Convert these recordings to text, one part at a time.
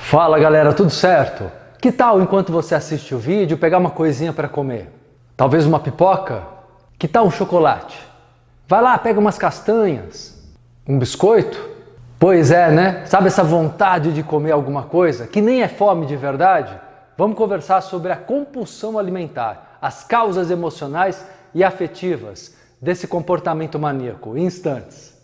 Fala galera, tudo certo? Que tal enquanto você assiste o vídeo pegar uma coisinha para comer? Talvez uma pipoca? Que tal um chocolate? Vai lá, pega umas castanhas, um biscoito? Pois é, né? Sabe essa vontade de comer alguma coisa que nem é fome de verdade? Vamos conversar sobre a compulsão alimentar, as causas emocionais e afetivas desse comportamento maníaco em instantes.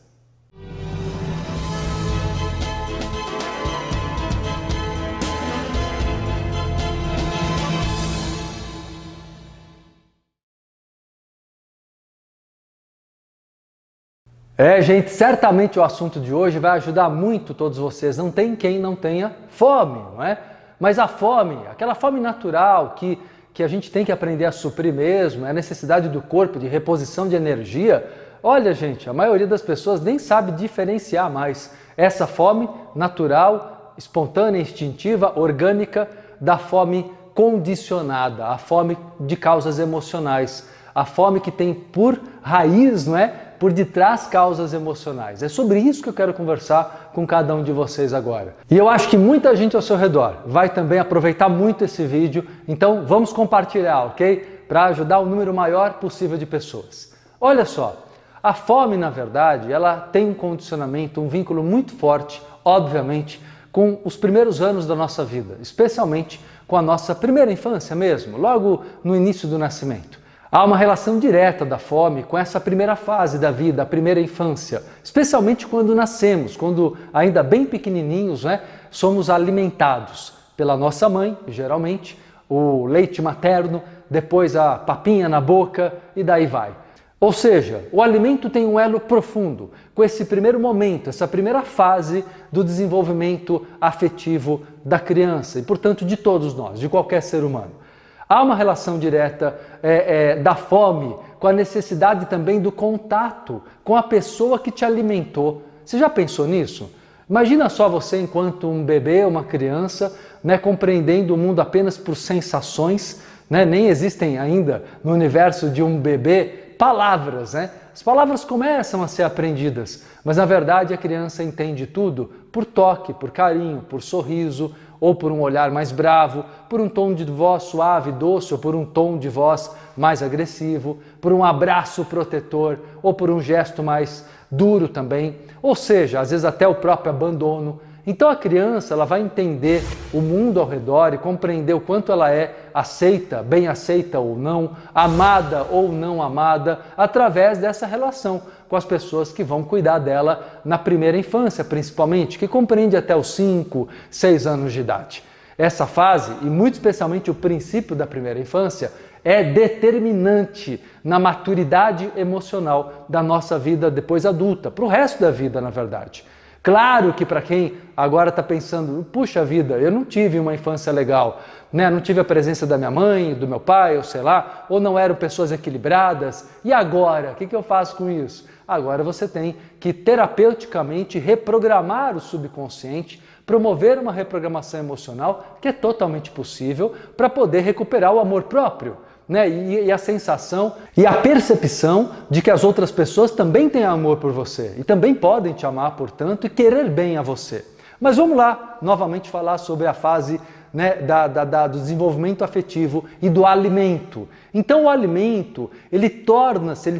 Gente, certamente o assunto de hoje vai ajudar muito todos vocês. Não tem quem não tenha fome, não é? Mas a fome, aquela fome natural que a gente tem que aprender a suprir mesmo, é a necessidade do corpo de reposição de energia. Olha, gente, a maioria das pessoas nem sabe diferenciar mais essa fome natural, espontânea, instintiva, orgânica, da fome condicionada, a fome de causas emocionais, a fome que tem por raiz, não é? Por detrás causas emocionais. É sobre isso que eu quero conversar com cada um de vocês agora. E eu acho que muita gente ao seu redor vai também aproveitar muito esse vídeo, então vamos compartilhar, ok? Para ajudar o número maior possível de pessoas. Olha só, a fome, na verdade, ela tem um condicionamento, um vínculo muito forte, obviamente, com os primeiros anos da nossa vida, especialmente com a nossa primeira infância mesmo, logo no início do nascimento. Há uma relação direta da fome com essa primeira fase da vida, a primeira infância, especialmente quando nascemos, quando ainda bem pequenininhos, né, somos alimentados pela nossa mãe, geralmente, o leite materno, depois a papinha na boca e daí vai. Ou seja, o alimento tem um elo profundo com esse primeiro momento, essa primeira fase do desenvolvimento afetivo da criança e, portanto, de todos nós, de qualquer ser humano. Há uma relação direta da fome com a necessidade também do contato com a pessoa que te alimentou. Você já pensou nisso? Imagina só você enquanto um bebê, uma criança, né, compreendendo o mundo apenas por sensações, né, nem existem ainda no universo de um bebê palavras, né? As palavras começam a ser aprendidas, mas na verdade a criança entende tudo por toque, por carinho, por sorriso, ou por um olhar mais bravo, por um tom de voz suave, doce, ou por um tom de voz mais agressivo, por um abraço protetor, ou por um gesto mais duro também, ou seja, às vezes até o próprio abandono. Então a criança ela vai entender o mundo ao redor e compreender o quanto ela é aceita, bem aceita ou não, amada ou não amada, através dessa relação com as pessoas que vão cuidar dela na primeira infância, principalmente, que compreende até os 5, 6 anos de idade. Essa fase, e muito especialmente o princípio da primeira infância, é determinante na maturidade emocional da nossa vida depois adulta, para o resto da vida, na verdade. Claro que para quem agora está pensando, puxa vida, eu não tive uma infância legal, né? Não tive a presença da minha mãe, do meu pai, ou sei lá, ou não eram pessoas equilibradas, e agora? O que eu faço com isso? Agora você tem que terapeuticamente reprogramar o subconsciente, promover uma reprogramação emocional que é totalmente possível para poder recuperar o amor próprio. Né? E a sensação e a percepção de que as outras pessoas também têm amor por você e também podem te amar, portanto, e querer bem a você. Mas vamos lá, novamente falar sobre a fase, né, do desenvolvimento afetivo e do alimento. Então o alimento, ele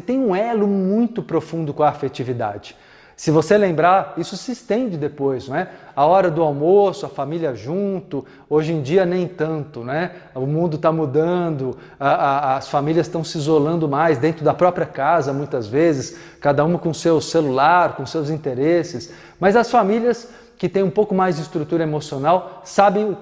tem um elo muito profundo com a afetividade. Se você lembrar, isso se estende depois, não é? A hora do almoço, a família junto, hoje em dia nem tanto, né? O mundo está mudando, as famílias estão se isolando mais dentro da própria casa, muitas vezes, cada uma com seu celular, com seus interesses, mas as famílias que têm um pouco mais de estrutura emocional sabem o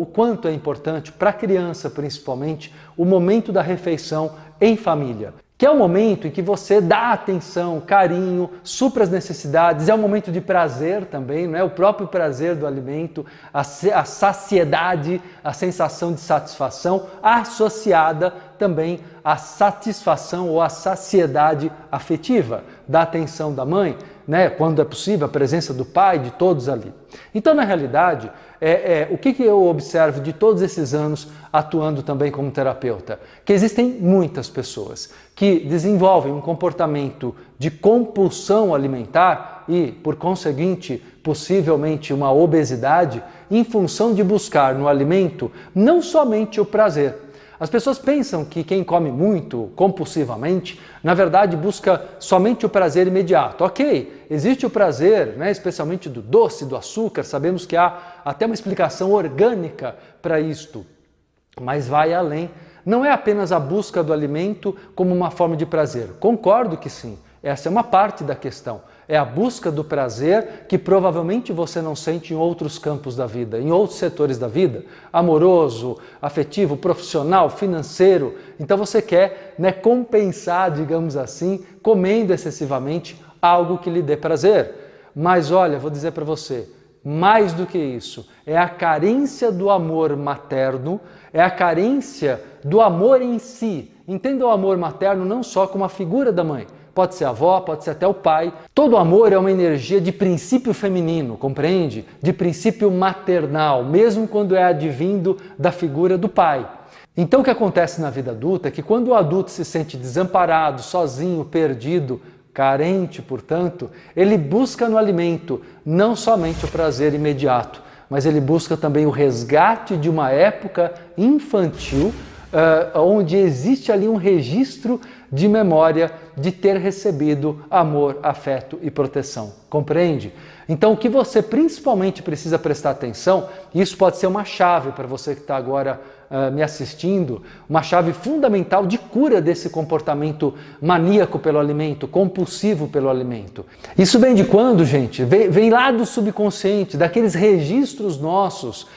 quanto é importante para a criança, principalmente, o momento da refeição em família. Que é o momento em que você dá atenção, carinho, supra as necessidades, é um momento de prazer também, não é? O próprio prazer do alimento, a saciedade, a sensação de satisfação associada também à satisfação ou à saciedade afetiva da atenção da mãe, né? Quando é possível, a presença do pai, de todos ali. Então, na realidade, o que eu observo de todos esses anos atuando também como terapeuta? Que existem muitas pessoas que desenvolvem um comportamento de compulsão alimentar e, por conseguinte, possivelmente uma obesidade, em função de buscar no alimento não somente o prazer. As pessoas pensam que quem come muito, compulsivamente, na verdade busca somente o prazer imediato. Ok, existe o prazer, né, especialmente do doce, do açúcar, sabemos que há até uma explicação orgânica para isto, mas vai além. Não é apenas a busca do alimento como uma forma de prazer. Concordo que sim, essa é uma parte da questão. É a busca do prazer que provavelmente você não sente em outros campos da vida, em outros setores da vida, amoroso, afetivo, profissional, financeiro. Então você quer, né, compensar, digamos assim, comendo excessivamente algo que lhe dê prazer. Mas olha, vou dizer para você, mais do que isso, é a carência do amor materno, é a carência do amor em si. Entenda o amor materno não só como a figura da mãe, pode ser a avó, pode ser até o pai. Todo amor é uma energia de princípio feminino, compreende? De princípio maternal, mesmo quando é advindo da figura do pai. Então o que acontece na vida adulta é que quando o adulto se sente desamparado, sozinho, perdido, carente, portanto, ele busca no alimento não somente o prazer imediato, mas ele busca também o resgate de uma época infantil, onde existe ali um registro de memória de ter recebido amor, afeto e proteção. Compreende? Então o que você principalmente precisa prestar atenção, e isso pode ser uma chave para você que está agora me assistindo, uma chave fundamental de cura desse comportamento maníaco pelo alimento, compulsivo pelo alimento. Isso vem de quando, gente? Vem lá do subconsciente, daqueles registros nossos,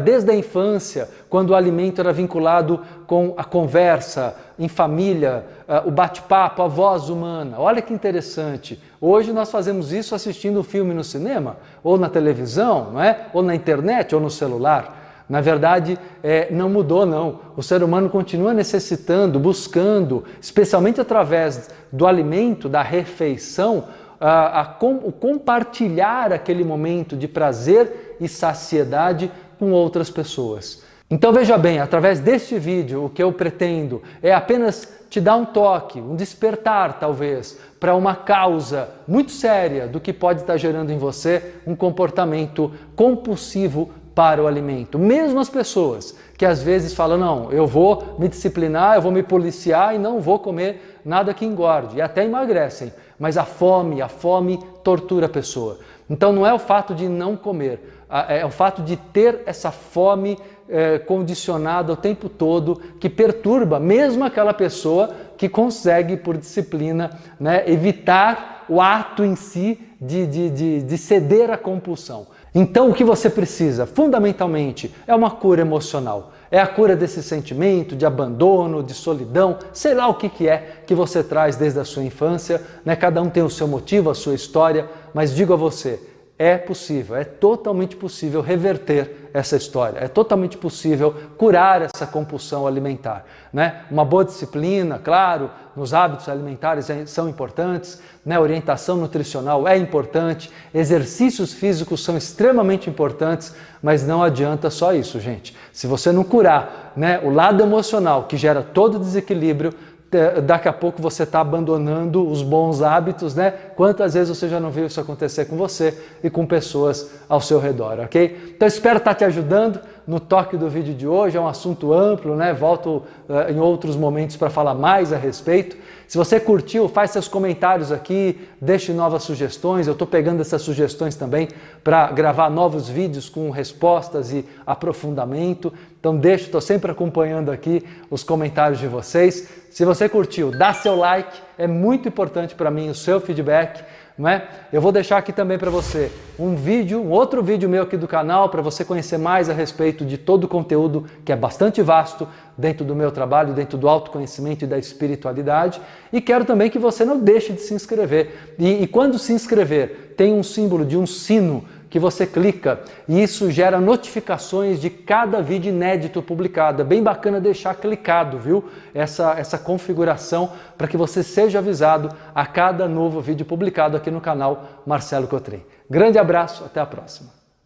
desde a infância, quando o alimento era vinculado com a conversa em família, o bate-papo, a voz humana. Olha que interessante. Hoje nós fazemos isso assistindo um filme no cinema, ou na televisão, não é? Ou na internet, ou no celular. Na verdade, não mudou não. O ser humano continua necessitando, buscando, especialmente através do alimento, da refeição, o compartilhar aquele momento de prazer e saciedade com outras pessoas. Então veja bem, através deste vídeo, o que eu pretendo é apenas te dar um toque, um despertar talvez, para uma causa muito séria do que pode estar gerando em você um comportamento compulsivo para o alimento. Mesmo as pessoas que às vezes falam, não, eu vou me disciplinar, eu vou me policiar e não vou comer nada que engorde, e até emagrecem, mas a fome tortura a pessoa. Então não é o fato de não comer, é o fato de ter essa fome condicionada o tempo todo que perturba mesmo aquela pessoa que consegue, por disciplina, né, evitar o ato em si de ceder à compulsão. Então o que você precisa, fundamentalmente, é uma cura emocional. É a cura desse sentimento de abandono, de solidão, sei lá o que é que você traz desde a sua infância, né? Cada um tem o seu motivo, a sua história, mas digo a você, é possível, é totalmente possível reverter essa história, é totalmente possível curar essa compulsão alimentar, né? Uma boa disciplina, claro, nos hábitos alimentares são importantes, né? Orientação nutricional é importante, exercícios físicos são extremamente importantes, mas não adianta só isso, gente. Se você não curar, né, o lado emocional que gera todo o desequilíbrio, daqui a pouco você está abandonando os bons hábitos, né? Quantas vezes você já não viu isso acontecer com você e com pessoas ao seu redor, ok? Então espero estar te ajudando no toque do vídeo de hoje, é um assunto amplo, né? Volto em outros momentos para falar mais a respeito. Se você curtiu, faz seus comentários aqui, deixe novas sugestões, eu estou pegando essas sugestões também para gravar novos vídeos com respostas e aprofundamento, então estou sempre acompanhando aqui os comentários de vocês. Se você curtiu, dá seu like, é muito importante para mim o seu feedback, não é? Eu vou deixar aqui também para você um outro vídeo meu aqui do canal para você conhecer mais a respeito de todo o conteúdo que é bastante vasto dentro do meu trabalho, dentro do autoconhecimento e da espiritualidade. E quero também que você não deixe de se inscrever. E quando se inscrever, tem um símbolo de um sino que você clica e isso gera notificações de cada vídeo inédito publicado. É bem bacana deixar clicado, viu? Essa configuração para que você seja avisado a cada novo vídeo publicado aqui no canal Marcelo Cotrim. Grande abraço, até a próxima.